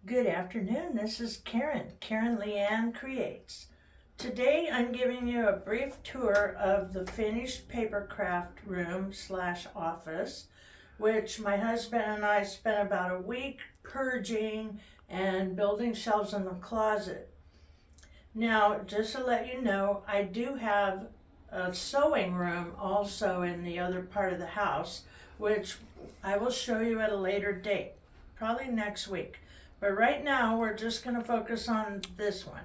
Good afternoon, this is Karen Leanne Creates. Today I'm giving you a brief tour of the finished paper craft room / office, which my husband and I spent about a week purging and building shelves in the closet. Now, just to let you know, I do have a sewing room also in the other part of the house, which I will show you at a later date, probably next week. But right now, we're just going to focus on this one.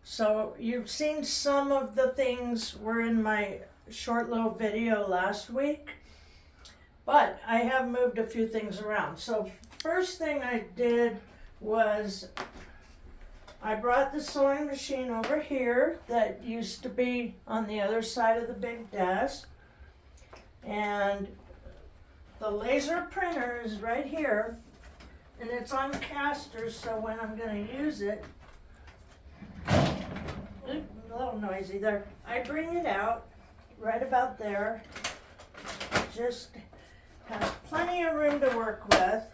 So you've seen some of the things were in my short little video last week, but I have moved a few things around. So first thing I did was I brought the sewing machine over here that used to be on the other side of the big desk. And the laser printer is right here. And it's on casters, so when I'm going to use it, a little noisy there, I bring it out right about there. Just has plenty of room to work with,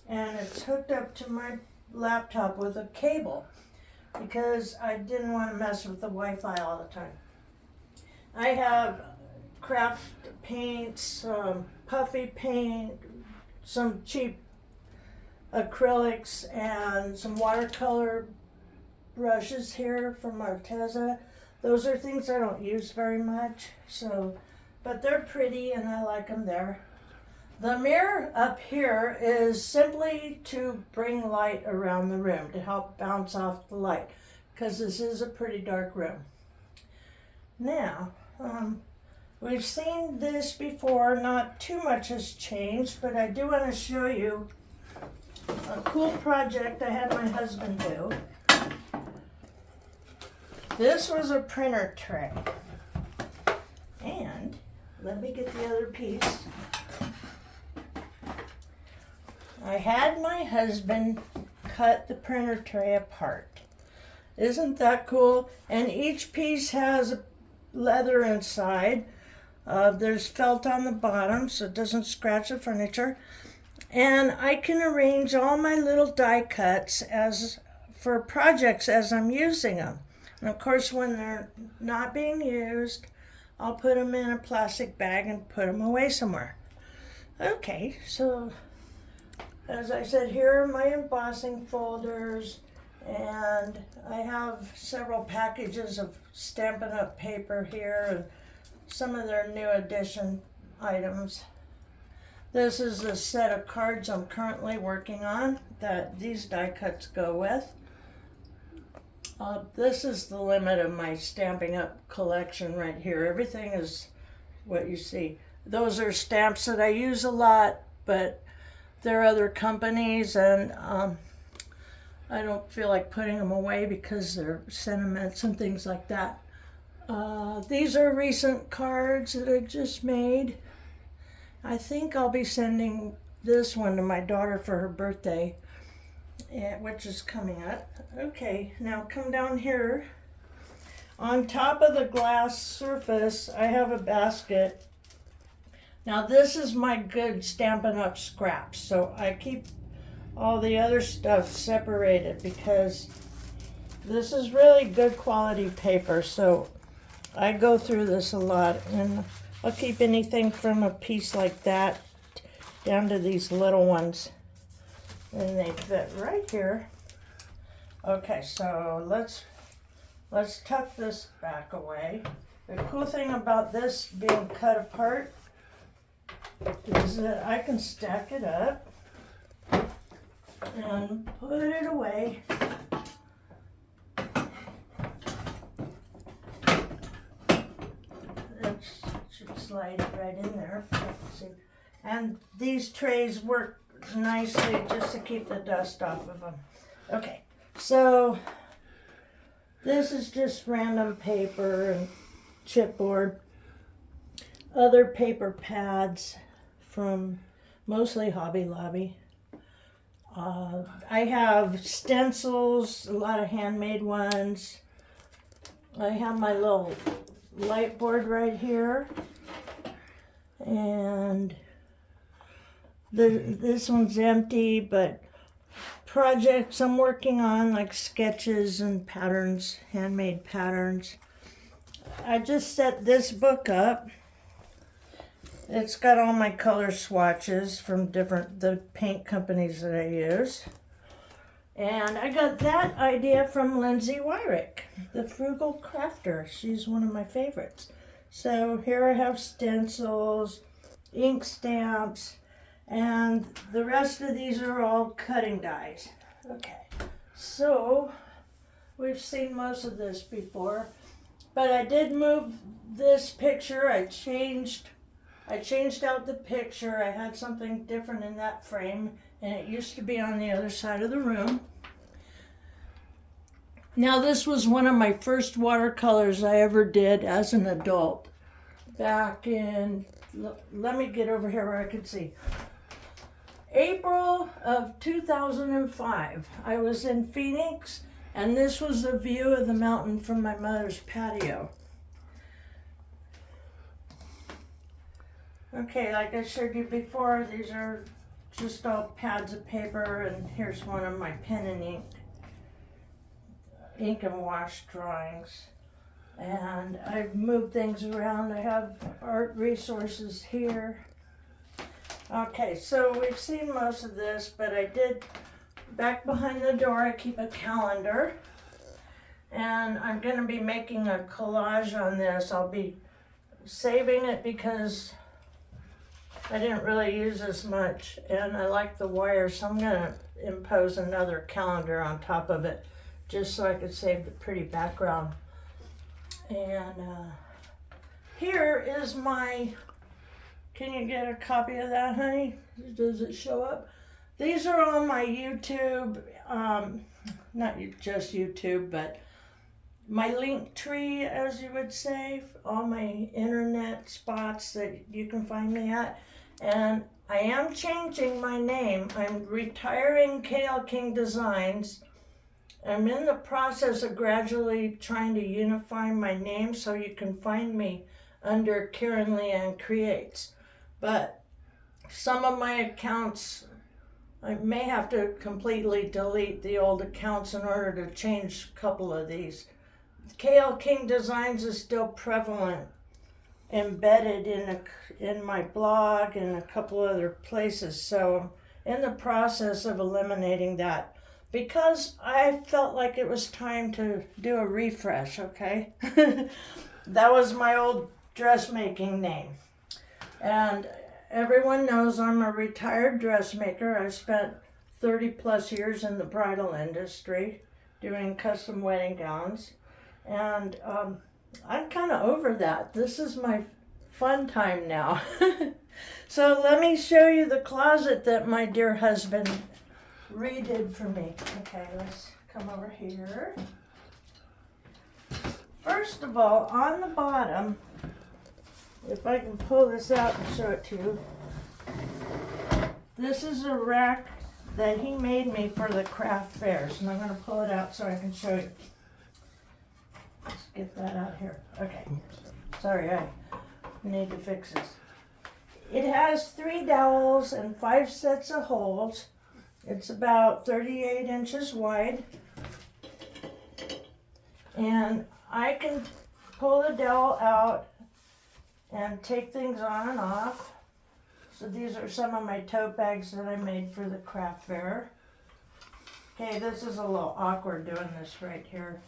and it's hooked up to my laptop with a cable because I didn't want to mess with the Wi-Fi all the time. I have craft paints, puffy paint, some cheap acrylics, and some watercolor brushes here from Arteza. Those are things I don't use very much, but they're pretty and I like them there. The mirror up here is simply to bring light around the room, to help bounce off the light, because this is a pretty dark room. Now, we've seen this before, not too much has changed, but I do want to show you a cool project I had my husband do. This was a printer tray. And let me get the other piece. I had my husband cut the printer tray apart. Isn't that cool? And each piece has leather inside. There's felt on the bottom so it doesn't scratch the furniture. And I can arrange all my little die cuts for projects as I'm using them. And of course, when they're not being used, I'll put them in a plastic bag and put them away somewhere. Okay, so as I said, here are my embossing folders, and I have several packages of Stampin' Up paper here and some of their new edition items. This is a set of cards I'm currently working on that these die cuts go with. This is the limit of my Stampin' Up collection right here. Everything is what you see. Those are stamps that I use a lot, but there are other companies, and I don't feel like putting them away because they're sentiments and things like that. These are recent cards that I just made. I think I'll be sending this one to my daughter for her birthday, which is coming up. Okay, now come down here. On top of the glass surface, I have a basket. Now this is my good Stampin' Up scraps, so I keep all the other stuff separated because this is really good quality paper, so I go through this a lot, and I'll keep anything from a piece like that down to these little ones. And they fit right here. Okay, so let's tuck this back away. The cool thing about this being cut apart is that I can stack it up and put it away. Should slide it right in there. And these trays work nicely just to keep the dust off of them. Okay, so this is just random paper and chipboard. Other paper pads from mostly Hobby Lobby. I have stencils, a lot of handmade ones. I have my little light board right here, and this one's empty, but projects I'm working on, like sketches and patterns, handmade patterns. I just set this book up. It's got all my color swatches from the paint companies that I use. And I got that idea from Lindsay Weirech, the Frugal crafter. She's one of my favorites. So here I have stencils, ink stamps, and the rest of these are all cutting dies. Okay, so we've seen most of this before, but I did move this picture. I changed out the picture. I had something different in that frame, and it used to be on the other side of the room. Now this was one of my first watercolors I ever did as an adult. Back in, let me get over here where I can see. April of 2005. I was in Phoenix, and this was the view of the mountain from my mother's patio. Okay, like I showed you before, these are just all pads of paper, and here's one of my pen and ink and wash drawings. And I've moved things around. I have art resources here. Okay, so we've seen most of this, but I did, back behind the door, I keep a calendar. And I'm going to be making a collage on this. I'll be saving it because I didn't really use as much, and I like the wire, so I'm going to impose another calendar on top of it just so I could save the pretty background. And here is my, can you get a copy of that, honey? Does it show up? These are on my YouTube, not just YouTube, but my link tree, as you would say, all my internet spots that you can find me at. And I am changing my name. I'm retiring KLKing Designs. I'm in the process of gradually trying to unify my name so you can find me under Leanne Creates. But some of my accounts, I may have to completely delete the old accounts in order to change a couple of these. KLKing Designs is still prevalent, embedded in my blog and a couple other places, so I'm in the process of eliminating that because I felt like it was time to do a refresh. Okay. That was my old dressmaking name, and everyone knows I'm a retired dressmaker. I spent 30 plus years in the bridal industry doing custom wedding gowns, and I'm kind of over that. This is my fun time now. So let me show you the closet that my dear husband redid for me. Okay, let's come over here. First of all, on the bottom, if I can pull this out and show it to you, this is a rack that he made me for the craft fairs, and I'm going to pull it out so I can show you. Let's get that out here. Okay. Sorry, I need to fix this. It has 3 dowels and 5 sets of holes. It's about 38 inches wide. And I can pull the dowel out and take things on and off. So these are some of my tote bags that I made for the craft fair. Okay, this is a little awkward doing this right here,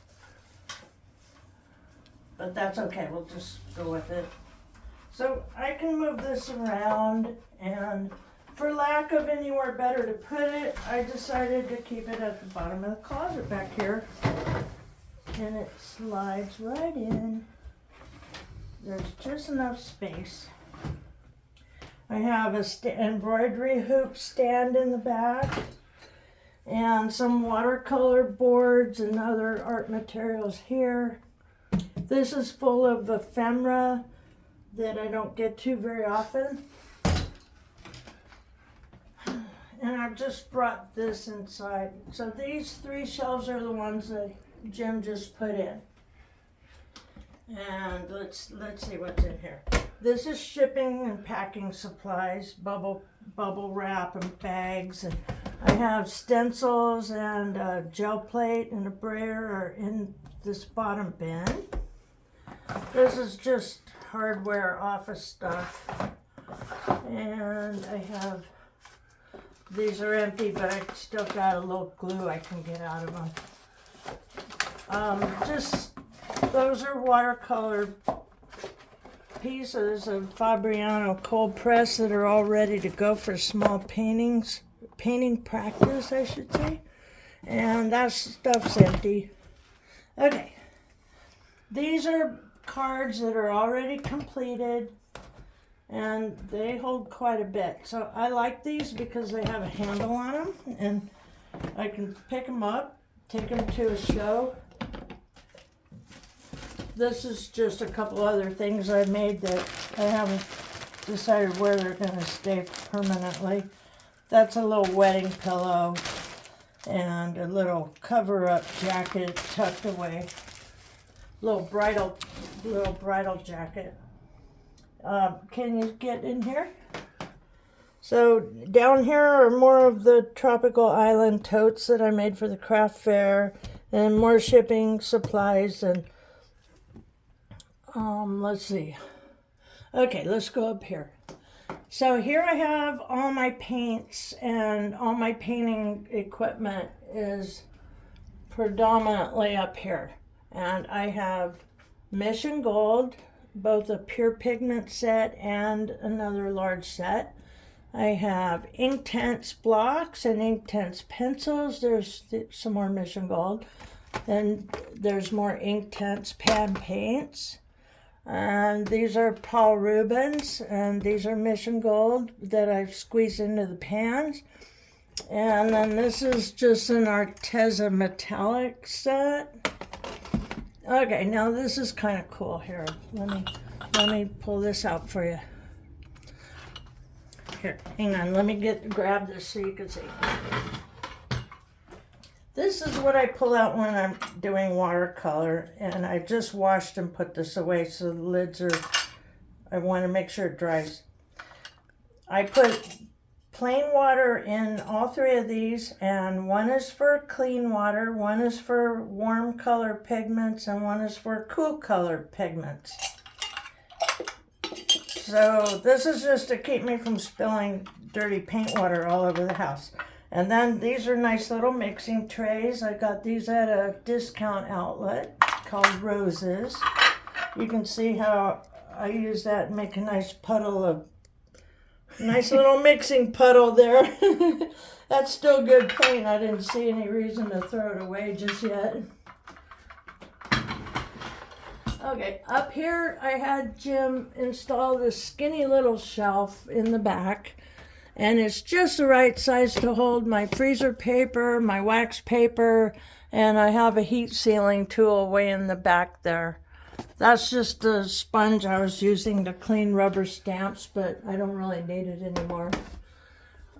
but that's okay, we'll just go with it. So I can move this around, and for lack of anywhere better to put it, I decided to keep it at the bottom of the closet back here. And it slides right in. There's just enough space. I have a embroidery hoop stand in the back, and some watercolor boards and other art materials here. This is full of ephemera that I don't get to very often. And I've just brought this inside. So these 3 shelves are the ones that Jim just put in. And let's see what's in here. This is shipping and packing supplies, bubble wrap and bags, and I have stencils and a gel plate and a brayer are in this bottom bin. This is just hardware office stuff. And I have, these are empty, but I still got a little glue I can get out of them. Those are watercolor pieces of Fabriano cold press that are all ready to go for small painting practice, I should say. And that stuff's empty. Okay, these are cards that are already completed, and they hold quite a bit. So I like these because they have a handle on them, and I can pick them up, take them to a show. This is just a couple other things I made that I haven't decided where they're going to stay permanently. That's a little wedding pillow and a little cover-up jacket tucked away. Little bridal jacket. Can you get in here? So down here are more of the tropical island totes that I made for the craft fair, and more shipping supplies, and let's see. Okay, let's go up here. So here I have all my paints, and all my painting equipment is predominantly up here. And I have Mission Gold, both a pure pigment set and another large set. I have Inktense blocks and Inktense pencils. There's some more Mission Gold. Then there's more Inktense pan paints. And these are Paul Rubens, and these are Mission Gold that I've squeezed into the pans. And then this is just an Arteza metallic set. Okay, now this is kind of cool here. Let me pull this out for you. Here, hang on. Let me grab this so you can see. This is what I pull out when I'm doing watercolor, and I just washed and put this away, so the lids are, I want to make sure it dries. I put plain water in all three of these, and one is for clean water, one is for warm color pigments, and one is for cool color pigments. So this is just to keep me from spilling dirty paint water all over the house. And then these are nice little mixing trays. I got these at a discount outlet called Roses. You can see how I use that and make a nice puddle of, nice little mixing puddle there. That's still good paint. I didn't see any reason to throw it away just yet. Okay, up here I had Jim install this skinny little shelf in the back. And it's just the right size to hold my freezer paper, my wax paper, and I have a heat sealing tool way in the back there. That's just a sponge I was using to clean rubber stamps, but I don't really need it anymore.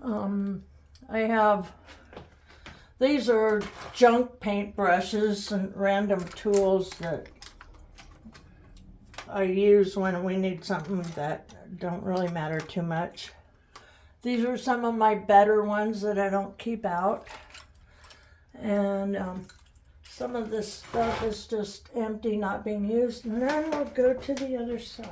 I have, these are junk paintbrushes and random tools that I use when we need something that don't really matter too much. These are some of my better ones that I don't keep out. And some of this stuff is just empty, not being used. And then we'll go to the other side.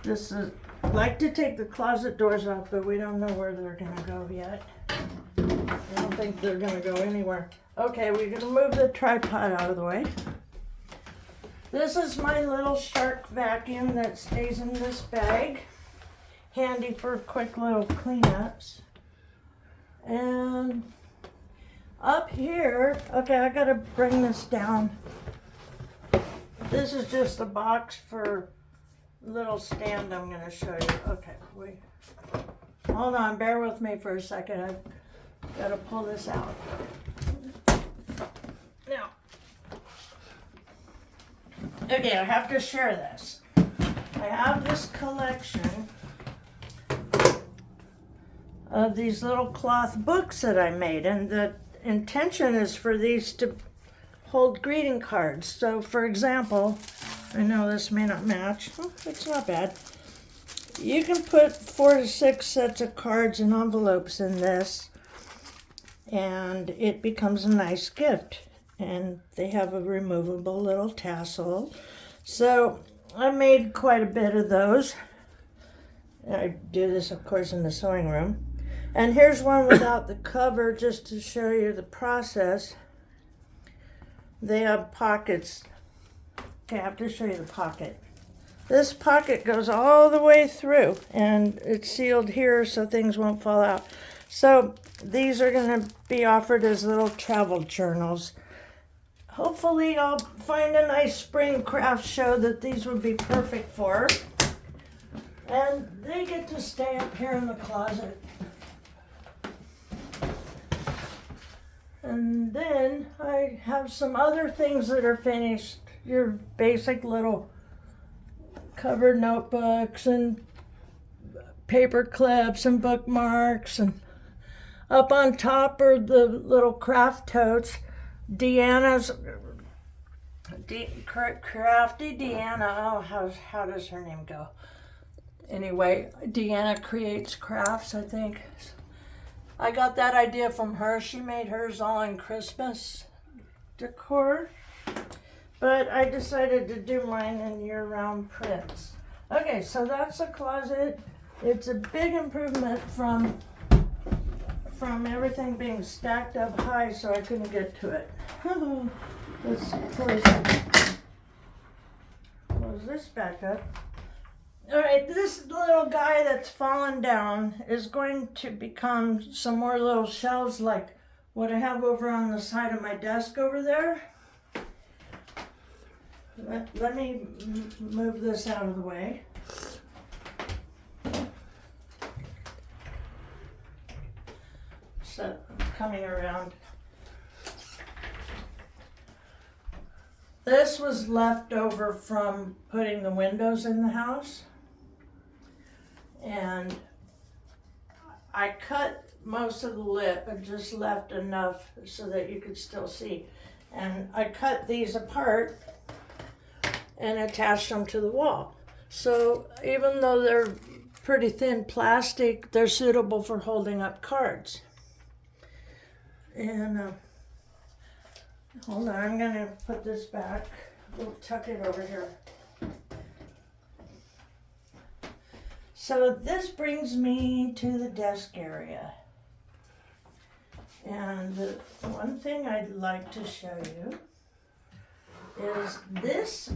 This is, I like to take the closet doors off, but we don't know where they're going to go yet. I don't think they're going to go anywhere. Okay, we're going to move the tripod out of the way. This is my little shark vacuum that stays in this bag. Handy for quick little cleanups. And up here, okay, I gotta bring this down. This is just a box for little stand I'm gonna show you. Okay, wait. Hold on, bear with me for a second. I've gotta pull this out. Now, okay, I have to share this. I have this collection of these little cloth books that I made, and the intention is for these to hold greeting cards. So for example, I know this may not match, it's not bad. You can put 4 to 6 sets of cards and envelopes in this, and it becomes a nice gift. And they have a removable little tassel. So I made quite a bit of those. I do this, of course, in the sewing room. And here's one without the cover, just to show you the process. They have pockets. Okay, I have to show you the pocket. This pocket goes all the way through, and it's sealed here so things won't fall out. So these are going to be offered as little travel journals. Hopefully I'll find a nice spring craft show that these would be perfect for. And they get to stay up here in the closet. And then I have some other things that are finished. Your basic little covered notebooks and paper clips and bookmarks. And up on top are the little craft totes. Deanna's, Crafty Deanna, oh, how does her name go? Anyway, Deanna Creates Crafts, I think. I got that idea from her. She made hers all in Christmas decor. But I decided to do mine in year-round prints. Okay, so that's the closet. It's a big improvement from everything being stacked up high so I couldn't get to it. Let's close this back up. All right, this little guy that's fallen down is going to become some more little shelves like what I have over on the side of my desk over there. Let me move this out of the way. So I'm coming around. This was left over from putting the windows in the house. And I cut most of the lip and just left enough so that you could still see. And I cut these apart and attached them to the wall. So even though they're pretty thin plastic, they're suitable for holding up cards. And hold on, I'm gonna put this back. We'll tuck it over here. So this brings me to the desk area. And the one thing I'd like to show you is this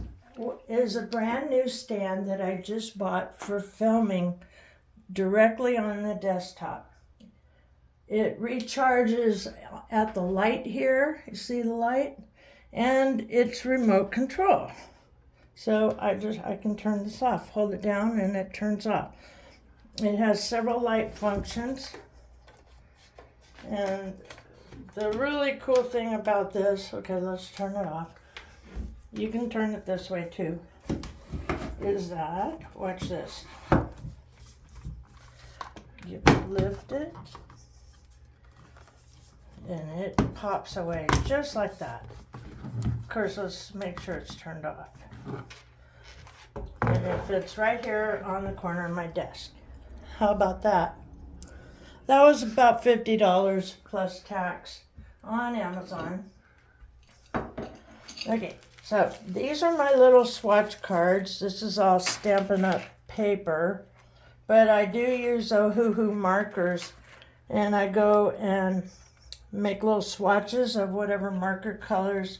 is a brand new stand that I just bought for filming directly on the desktop. It recharges at the light here. You see the light? And it's remote control. So I can turn this off, hold it down, and it turns off. It has several light functions. And the really cool thing about this, okay, let's turn it off. You can turn it this way too. Is that, watch this. You lift it, and it pops away just like that. Of course, let's make sure it's turned off. And it fits right here on the corner of my desk. How about that? That was about $50 plus tax on Amazon. Okay, so these are my little swatch cards. This is all Stampin' Up paper, but I do use Ohuhu markers, and I go and make little swatches of whatever marker colors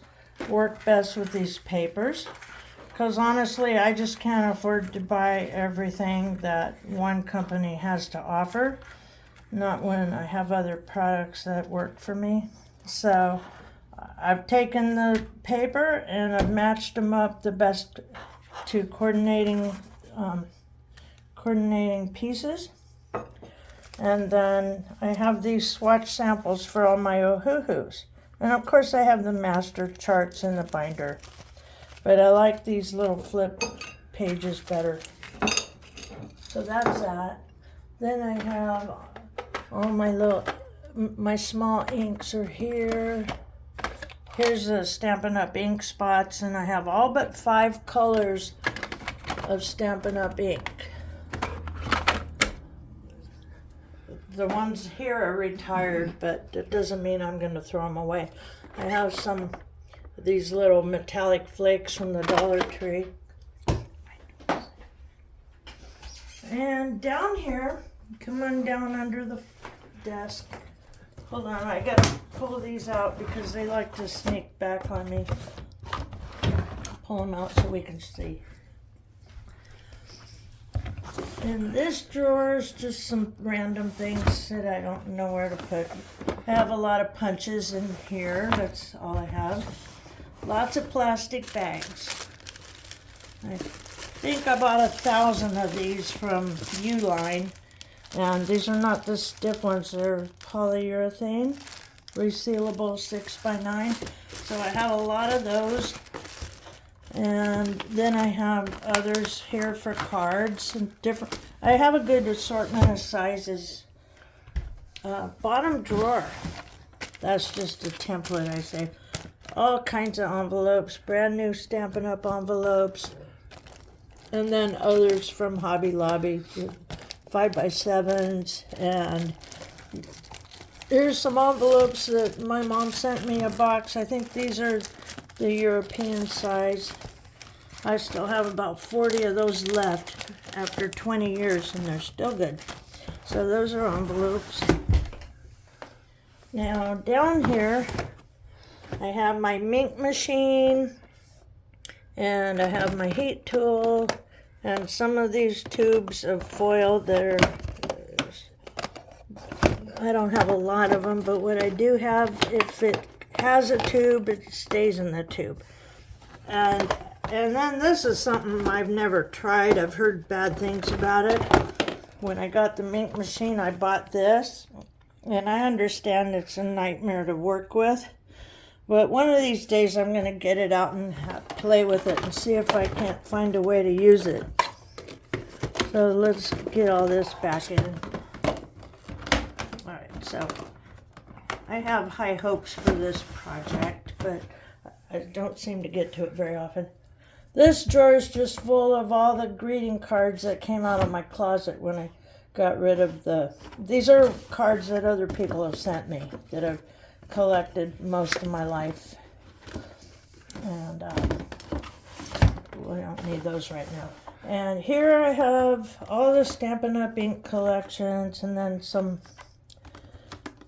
work best with these papers. Because honestly, I just can't afford to buy everything that one company has to offer. Not when I have other products that work for me. So I've taken the paper and I've matched them up the best to coordinating pieces. And then I have these swatch samples for all my Ohuhus. And of course I have the master charts in the binder. But I like these little flip pages better. So that's that. Then I have all my small inks are here. Here's the Stampin' Up ink spots, and I have all but 5 colors of Stampin' Up ink. The ones here are retired, but that doesn't mean I'm going to throw them away. I have some of these little metallic flakes from the Dollar Tree. And down here, come on down under the desk. Hold on, I gotta pull these out because they like to sneak back on me. Pull them out so we can see. And this drawer is just some random things that I don't know where to put. I have a lot of punches in here, that's all I have. Lots of plastic bags. I think I bought 1,000 of these from Uline. And these are not the stiff ones, they're polyurethane, resealable 6x9. So I have a lot of those. And then I have others here for cards and different. I have a good assortment of sizes. Bottom drawer, that's just a template I say. All kinds of envelopes, brand new Stampin' Up envelopes. And then others from Hobby Lobby, 5x7s. And here's some envelopes that my mom sent me a box. I think these are the European size. I still have about 40 of those left after 20 years and they're still good. So those are envelopes. Now down here I have my ink machine and I have my heat tool and some of these tubes of foil that are, I don't have a lot of them, but what I do have, if it has a tube, it stays in the tube. And then this is something I've never tried. I've heard bad things about it. When I got the ink machine, I bought this. And I understand it's a nightmare to work with. But one of these days I'm going to get it out and play with it and see if I can't find a way to use it. So let's get all this back in. Alright, so I have high hopes for this project, but I don't seem to get to it very often. This drawer is just full of all the greeting cards that came out of my closet when I got rid of these are cards that other people have sent me that I've collected most of my life. And we don't need those right now. And here I have all the Stampin' Up ink collections and then some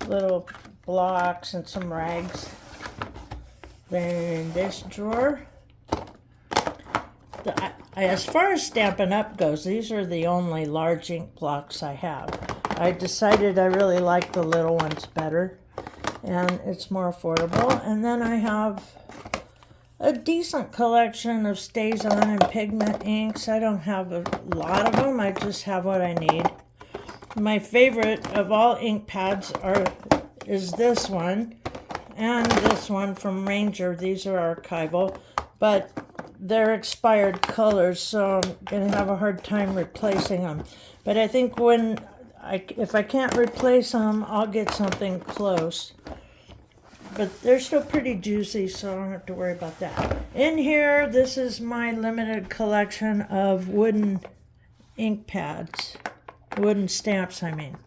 little blocks and some rags. Then in this drawer, as far as Stampin' Up goes, these are the only large ink blocks I have. I decided I really like the little ones better, and it's more affordable. And then I have a decent collection of StazOn and pigment inks. I don't have a lot of them, I just have what I need. My favorite of all ink pads is this one and this one from Ranger. These are archival, but they're expired colors, so I'm going to have a hard time replacing them. But I think if I can't replace them, I'll get something close. But they're still pretty juicy, so I don't have to worry about that. In here, this is my limited collection of wooden ink pads. Wooden stamps, I mean.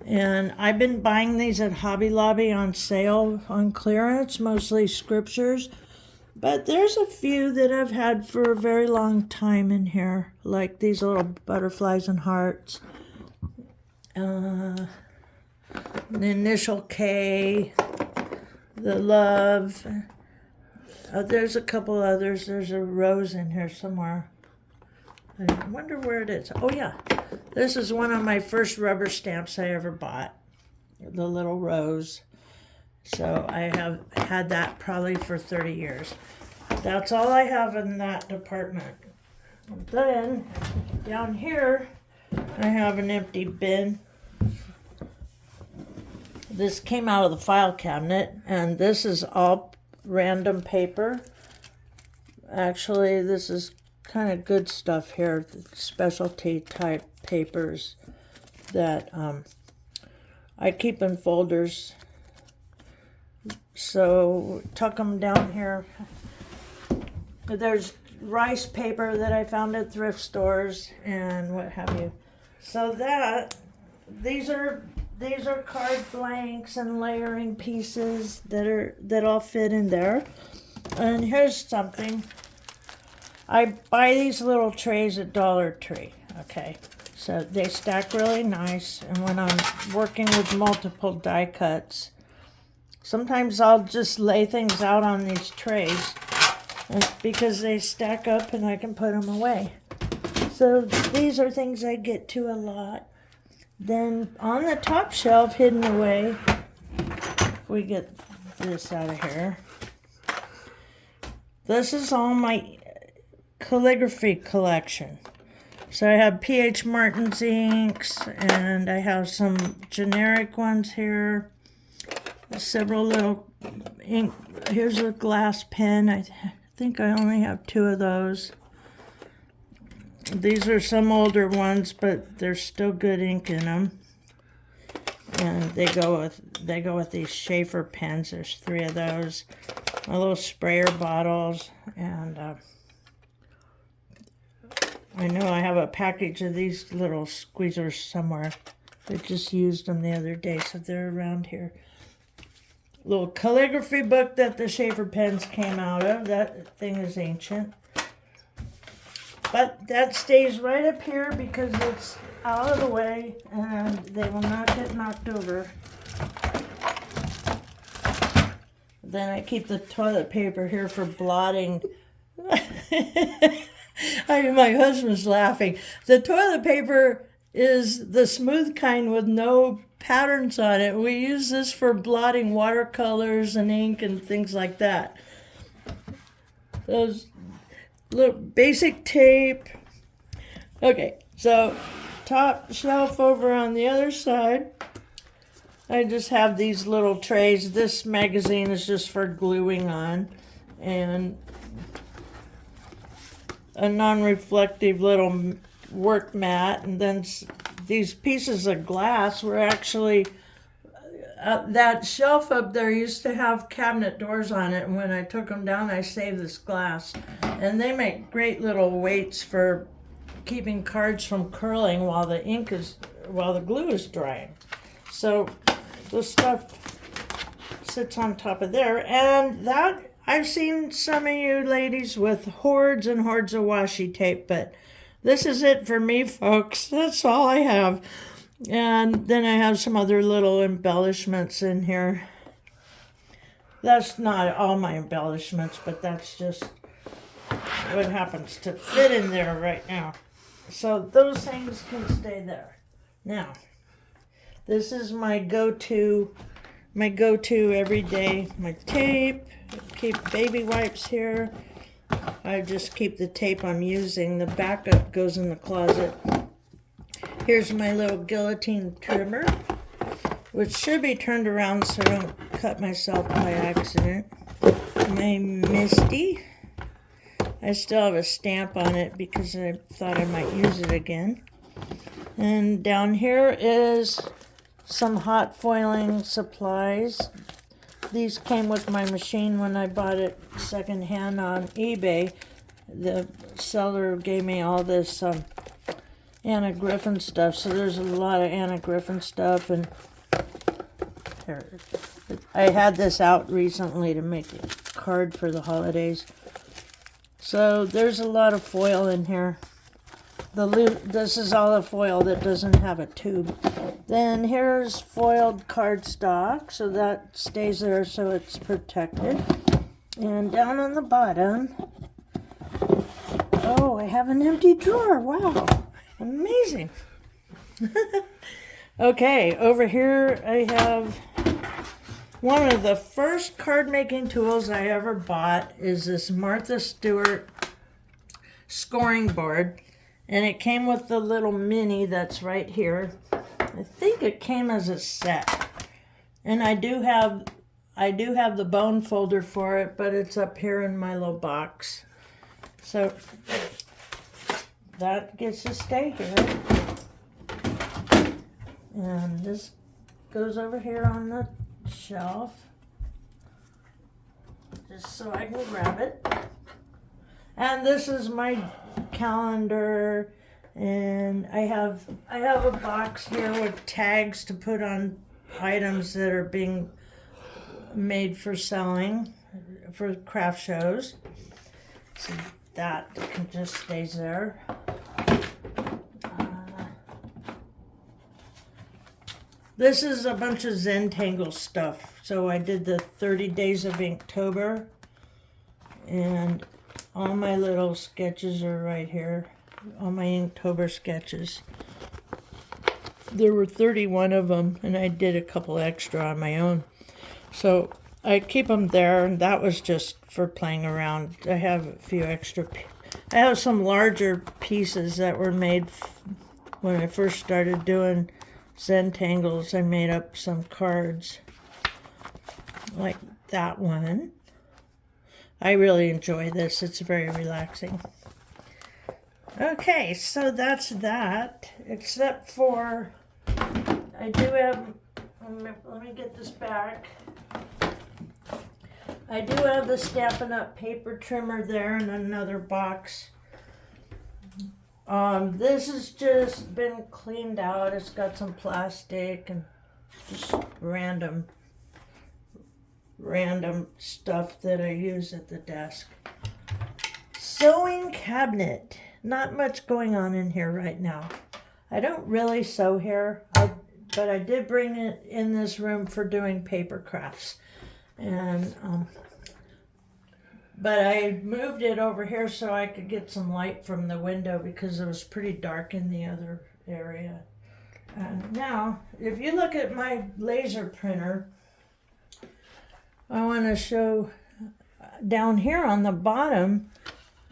And I've been buying these at Hobby Lobby on sale, on clearance, mostly scriptures. But there's a few that I've had for a very long time in here, like these little butterflies and hearts. The initial K, the love. There's a couple others. There's a rose in here somewhere. I wonder where it is. Oh yeah, this is one of my first rubber stamps I ever bought, the little rose. So I have had that probably for 30 years. That's all I have in that department. And then down here I have an empty bin. This came out of the file cabinet, and this is all random paper. Actually, this is kind of good stuff here, specialty type papers that I keep in folders. So tuck them down here. There's rice paper that I found at thrift stores and what have you. So that these are card blanks and layering pieces that all fit in there. And here's something. I buy these little trays at Dollar Tree, okay? So they stack really nice, and when I'm working with multiple die cuts, sometimes I'll just lay things out on these trays because they stack up and I can put them away. So these are things I get to a lot. Then on the top shelf, hidden away, if we get this out of here, this is all my calligraphy collection. So I have P.H. Martin's inks, and I have some generic ones here. Several little ink. Here's a glass pen. I think I only have 2 of those. These are some older ones, but there's still good ink in them. And they go with these Schaefer pens. There's 3 of those. My little sprayer bottles, and I know I have a package of these little squeezers somewhere. I just used them the other day, so they're around here. Little calligraphy book that the Schaefer pens came out of. That thing is ancient. But that stays right up here because it's out of the way and they will not get knocked over. Then I keep the toilet paper here for blotting. My husband's laughing. The toilet paper is the smooth kind with no patterns on it. We use this for blotting watercolors and ink and things like that. Those little basic tape. Okay, so top shelf over on the other side, I just have these little trays. This magazine is just for gluing on, and a non-reflective little work mat, and then these pieces of glass were actually that shelf up there used to have cabinet doors on it, and when I took them down I saved this glass, and they make great little weights for keeping cards from curling while the glue is drying. So this stuff sits on top of there, and that I've seen some of you ladies with hordes and hordes of washi tape, but this is it for me, folks. That's all I have. And then I have some other little embellishments in here. That's not all my embellishments, but that's just what happens to fit in there right now. So those things can stay there. Now, this is my go-to every day. My tape, keep baby wipes here. I just keep the tape I'm using. The backup goes in the closet. Here's my little guillotine trimmer, which should be turned around so I don't cut myself by accident. My Misty. I still have a stamp on it because I thought I might use it again. And down here is some hot foiling supplies. These came with my machine when I bought it secondhand on eBay. The seller gave me all this Anna Griffin stuff, so there's a lot of Anna Griffin stuff, and I had this out recently to make a card for the holidays. So there's a lot of foil in here. This is all the foil that doesn't have a tube. Then here's foiled cardstock, so that stays there so it's protected. And down on the bottom, oh, I have an empty drawer. Wow, amazing. Okay, over here I have one of the first card making tools I ever bought is this Martha Stewart scoring board. And it came with the little mini that's right here. I think it came as a set. And I do have the bone folder for it, but it's up here in my little box. So that gets to stay here. And this goes over here on the shelf, just so I can grab it. And this is my calendar And I have a box here with tags to put on items that are being made for selling for craft shows. So that just stays there. This is a bunch of Zentangle stuff. So I did the 30 Days of Inktober, and all my little sketches are right here. All my Inktober sketches. There were 31 of them, and I did a couple extra on my own. So I keep them there, and that was just for playing around. I have a few extra. I have some larger pieces that were made when I first started doing Zentangles. I made up some cards like that one. I really enjoy this. It's very relaxing. Okay, so that's that, except for I do have, let me get this back. I do have the Stampin' Up paper trimmer there in another box. This has just been cleaned out. It's got some plastic and just random stuff that I use at the desk. Sewing cabinet. Not much going on in here right now. I don't really sew here, but I did bring it in this room for doing paper crafts. And but I moved it over here so I could get some light from the window because it was pretty dark in the other area. Now, if you look at my laser printer, I want to show down here on the bottom,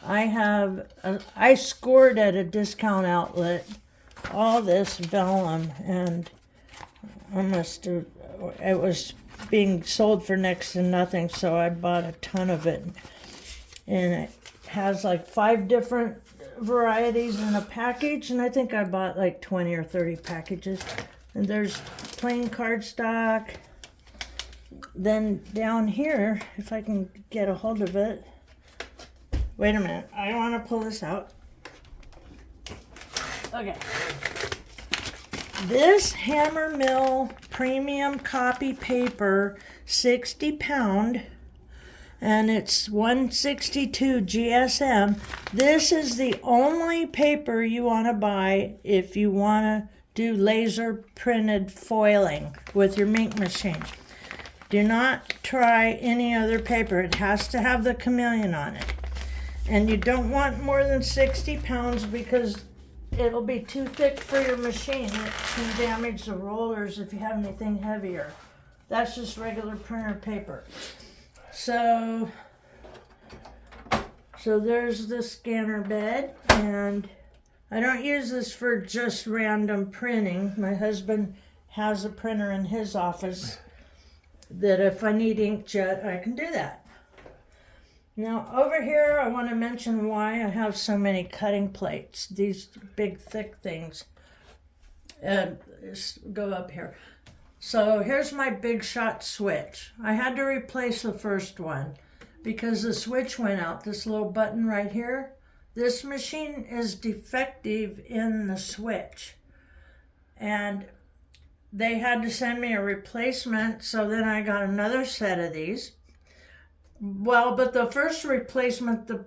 I scored at a discount outlet all this vellum, and it was being sold for next to nothing, so I bought a ton of it. And it has like 5 different varieties in a package, and I think I bought like 20 or 30 packages. And there's plain cardstock. Then down here, if I can get a hold of it. Wait a minute, I want to pull this out. Okay. This Hammer Mill premium copy paper, 60 pound, and it's 162 GSM. This is the only paper you want to buy if you want to do laser printed foiling with your Mink machine. Do not try any other paper. It has to have the chameleon on it. And you don't want more than 60 pounds because it'll be too thick for your machine. It can damage the rollers if you have anything heavier. That's just regular printer paper. So there's the scanner bed, and I don't use this for just random printing. My husband has a printer in his office that if I need inkjet, I can do that. Now over here, I want to mention why I have so many cutting plates. These big thick things go up here. So here's my Big Shot switch. I had to replace the first one because the switch went out, this little button right here. This machine is defective in the switch. And they had to send me a replacement, so then I got another set of these. Well, but the first replacement, the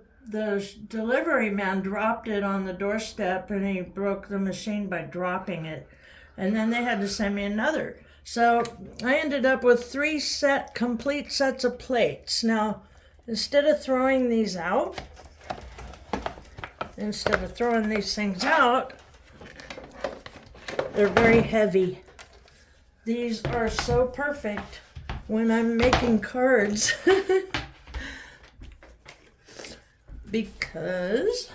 delivery man dropped it on the doorstep and he broke the machine by dropping it. And then they had to send me another. So I ended up with 3 complete sets of plates. Now, instead of throwing these out, these things out, they're very heavy. These are so perfect when I'm making cards. Because,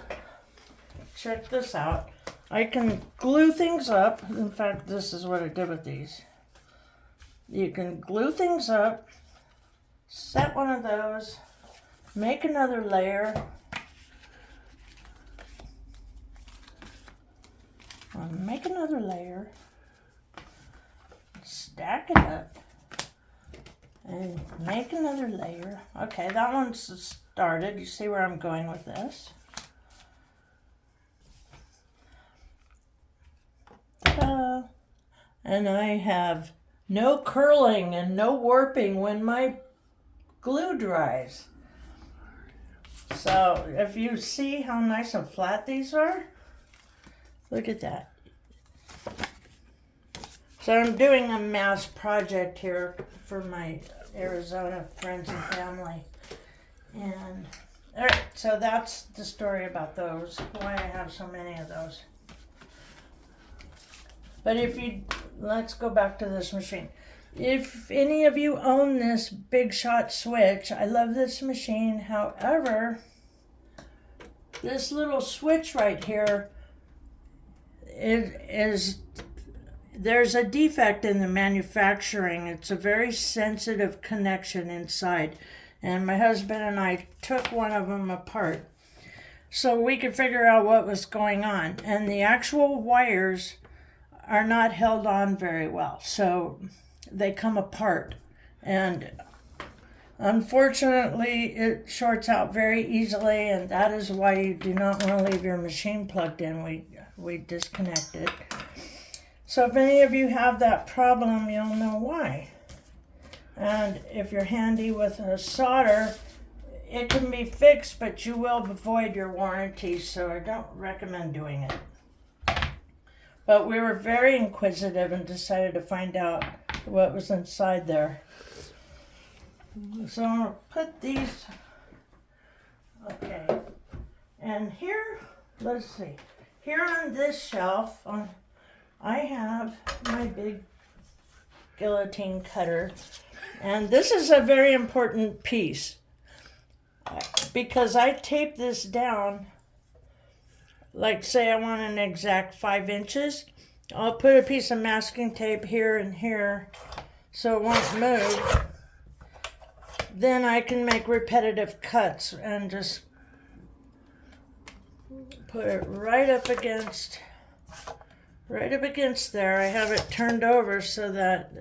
check this out, I can glue things up. In fact, this is what I did with these. You can glue things up, set one of those, make another layer, stack it up, and make another layer. Okay, that one's started. You see where I'm going with this? and I have no curling and no warping when my glue dries. So if you see how nice and flat these are, look at that. So I'm doing a mass project here for my Arizona friends and family. And all right, so that's the story about those, why I have so many of those. But let's go back to this machine. If any of you own this Big Shot switch, I love this machine. However, this little switch right here, there's a defect in the manufacturing. It's a very sensitive connection inside. And my husband and I took one of them apart so we could figure out what was going on. And the actual wires are not held on very well, so they come apart. And unfortunately, it shorts out very easily, and that is why you do not want to leave your machine plugged in. We disconnect it. So if any of you have that problem, you'll know why. And if you're handy with a solder, it can be fixed, but you will void your warranty, so I don't recommend doing it. But we were very inquisitive and decided to find out what was inside there. So I'm going to put these, okay. And here, let's see, here on this shelf, I have my big guillotine cutter. And this is a very important piece because I tape this down. Like say I want an exact 5 inches, I'll put a piece of masking tape here and here so it won't move. Then I can make repetitive cuts and just put it right up against there. I have it turned over so that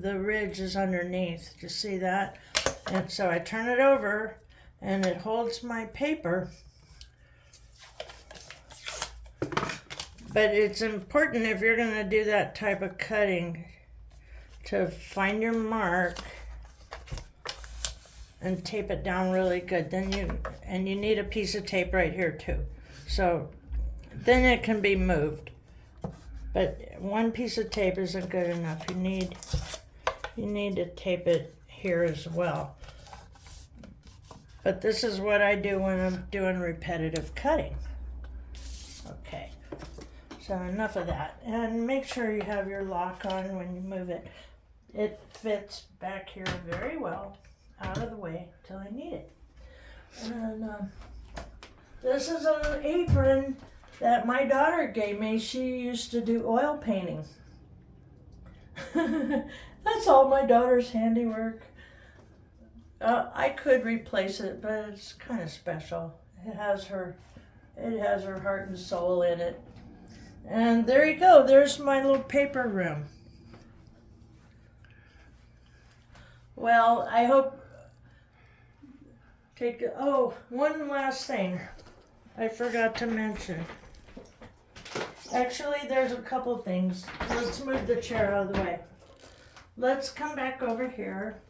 the ridge is underneath. Do you see that? And so I turn it over and it holds my paper. But it's important if you're going to do that type of cutting to find your mark and tape it down really good. Then you need a piece of tape right here too. So then it can be moved. But one piece of tape isn't good enough. You need to tape it here as well. But this is what I do when I'm doing repetitive cutting. Okay. So enough of that. And make sure you have your lock on when you move it. It fits back here very well, out of the way till I need it. And this is an apron that my daughter gave me. She used to do oil painting. That's all my daughter's handiwork. I could replace it, but it's kind of special. It has her heart and soul in it. And there you go. There's my little paper room. Well, I hope. One last thing I forgot to mention. Actually, there's a couple things. Let's move the chair out of the way. Let's come back over here.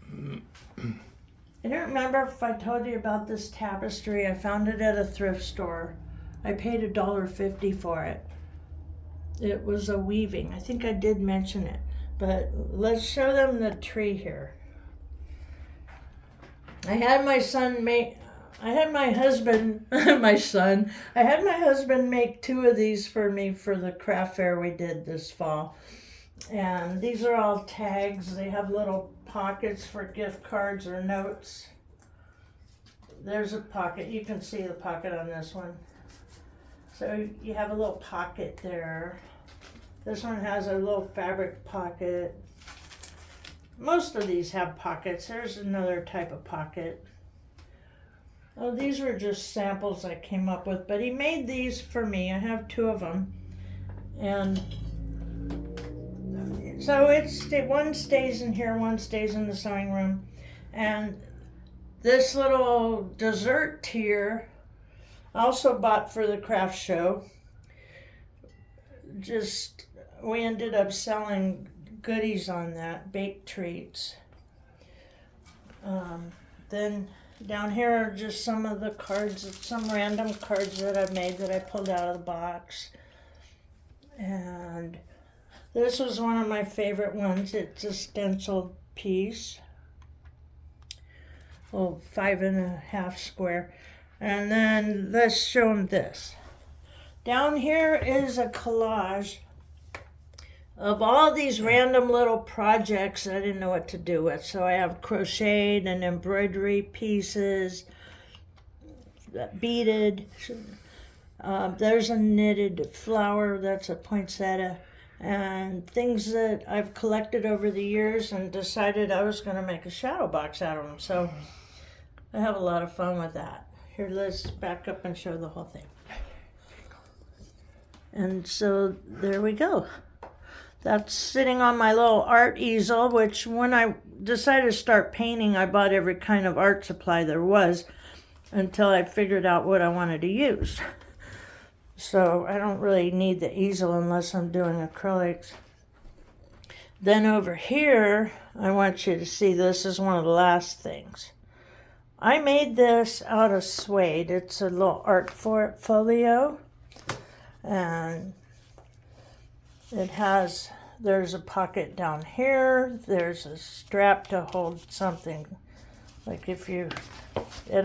I don't remember if I told you about this tapestry. I found it at a thrift store. I paid $1.50 for it. It was a weaving. I think I did mention it. But let's show them the tree here. I had my husband make 2 of these for me for the craft fair we did this fall. And these are all tags. They have little pockets for gift cards or notes. There's a pocket. You can see the pocket on this one. So you have a little pocket there. This one has a little fabric pocket. Most of these have pockets. There's another type of pocket. Oh, these were just samples I came up with, but he made these for me. I have 2 of them. And so one stays in here, one stays in the sewing room. And this little dessert tier, also bought for the craft show. Just we ended up selling goodies on that, baked treats. Then down here are just some of the cards, some random cards that I made that I pulled out of the box. And this was one of my favorite ones. It's a stenciled piece. Oh, 5.5 square. And then let's show them this. Down here is a collage of all these random little projects I didn't know what to do with. So I have crocheted and embroidery pieces, beaded. There's a knitted flower, that's a poinsettia, and things that I've collected over the years and decided I was going to make a shadow box out of them. So I have a lot of fun with that. Here, let's back up and show the whole thing. And so there we go. That's sitting on my little art easel, which when I decided to start painting, I bought every kind of art supply there was until I figured out what I wanted to use. So I don't really need the easel unless I'm doing acrylics. Then over here, I want you to see this is one of the last things. I made this out of suede. It's a little art folio. And there's a pocket down here. There's a strap to hold something. Like it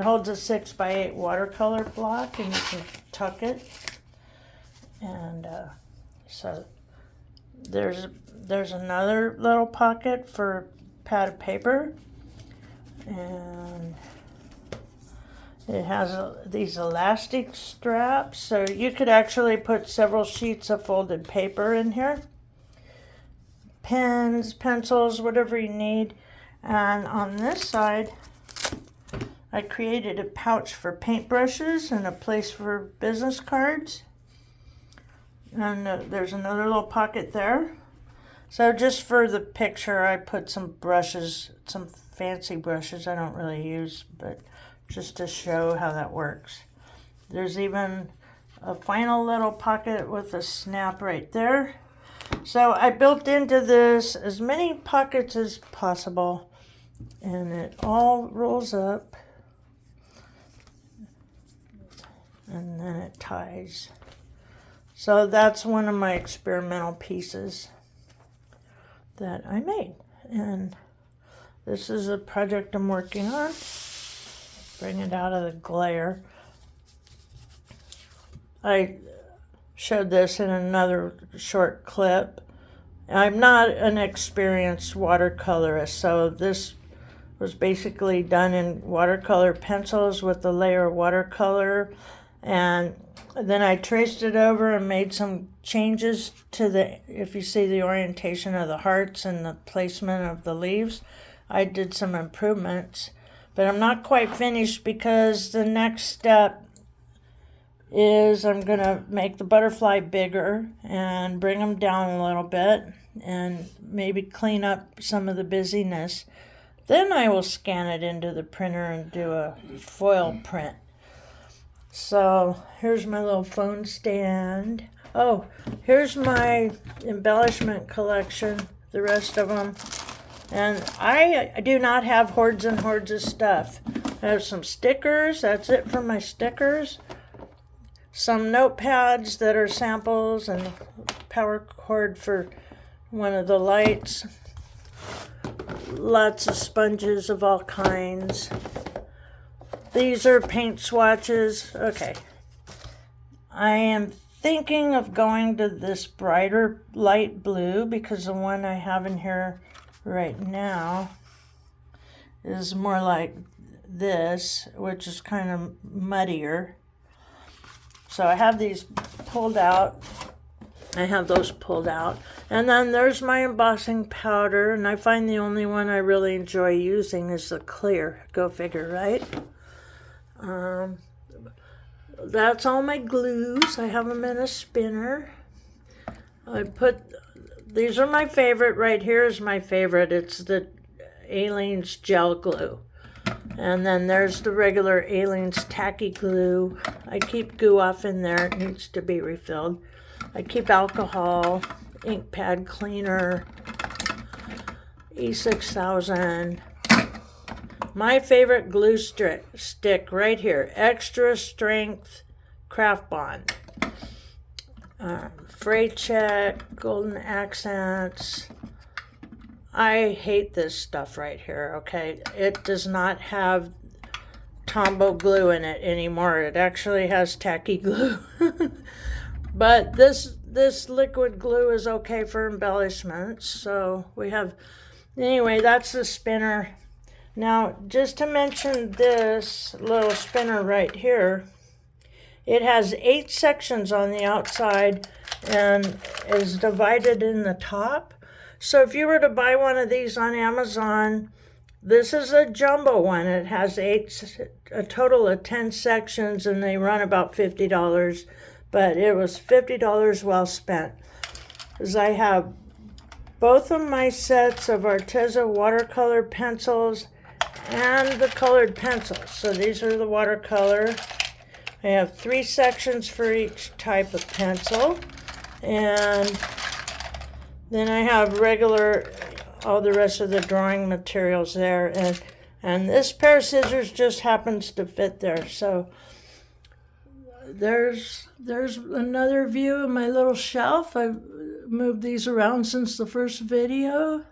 holds a 6x8 watercolor block and you can tuck it. And so there's another little pocket for pad of paper. And it has these elastic straps, so you could actually put several sheets of folded paper in here. Pens, pencils, whatever you need. And on this side, I created a pouch for paintbrushes and a place for business cards. And there's another little pocket there. So just for the picture, I put some brushes, some fancy brushes I don't really use, but just to show how that works. There's even a final little pocket with a snap right there. So I built into this as many pockets as possible, and it all rolls up and then it ties. So that's one of my experimental pieces that I made, and this is a project I'm working on. Bring it out of the glare. I showed this in another short clip. I'm not an experienced watercolorist, so this was basically done in watercolor pencils with a layer of watercolor, and then I traced it over and made some changes to if you see the orientation of the hearts and the placement of the leaves, I did some improvements. But I'm not quite finished because the next step is I'm going to make the butterfly bigger and bring them down a little bit and maybe clean up some of the busyness. Then I will scan it into the printer and do a foil print. So here's my little phone stand. Oh, here's my embellishment collection, the rest of them. And I do not have hordes and hordes of stuff. I have some stickers. That's it for my stickers. Some notepads that are samples and power cord for one of the lights. Lots of sponges of all kinds. These are paint swatches. Okay. I am thinking of going to this brighter light blue because the one I have in here right now is more like this, which is kind of muddier. So I have these pulled out. I have those pulled out. And then there's my embossing powder, and I find the only one I really enjoy using is the clear. Go figure, right? That's all my glues. I have them in a spinner. These are my favorite. Right here is my favorite. It's the Aleene's gel glue. And then there's the regular Aleene's tacky glue. I keep goo off in there. It needs to be refilled. I keep alcohol ink pad cleaner, E6000. My favorite glue stick right here, extra strength craft bond. Freight check, golden accents. I hate this stuff right here, okay? It does not have Tombow glue in it anymore. It actually has tacky glue. But this liquid glue is okay for embellishments. So we have, anyway, that's the spinner. Now, just to mention this little spinner right here, it has 8 sections on the outside and is divided in the top. So if you were to buy one of these on Amazon, this is a jumbo one. It has a total of 10 sections, and they run about $50, but it was $50 well spent. Because I have both of my sets of Arteza watercolor pencils and the colored pencils. So these are the watercolor. I have 3 sections for each type of pencil, and then I have regular, all the rest of the drawing materials there, and this pair of scissors just happens to fit there. So there's another view of my little shelf. I've moved these around since the first video.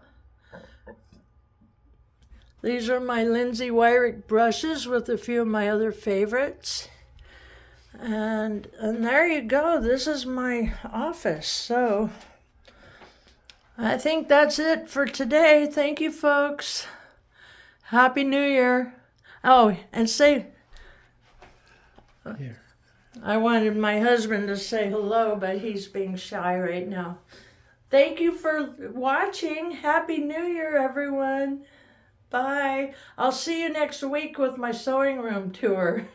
These are my Lindsay Weirech brushes with a few of my other favorites. And there you go. This is my office. So I think that's it for today. Thank you, folks. Happy New Year. Oh, and say, Here. I wanted my husband to say hello, but he's being shy right now. Thank you for watching. Happy New Year, everyone. Bye. I'll see you next week with my sewing room tour.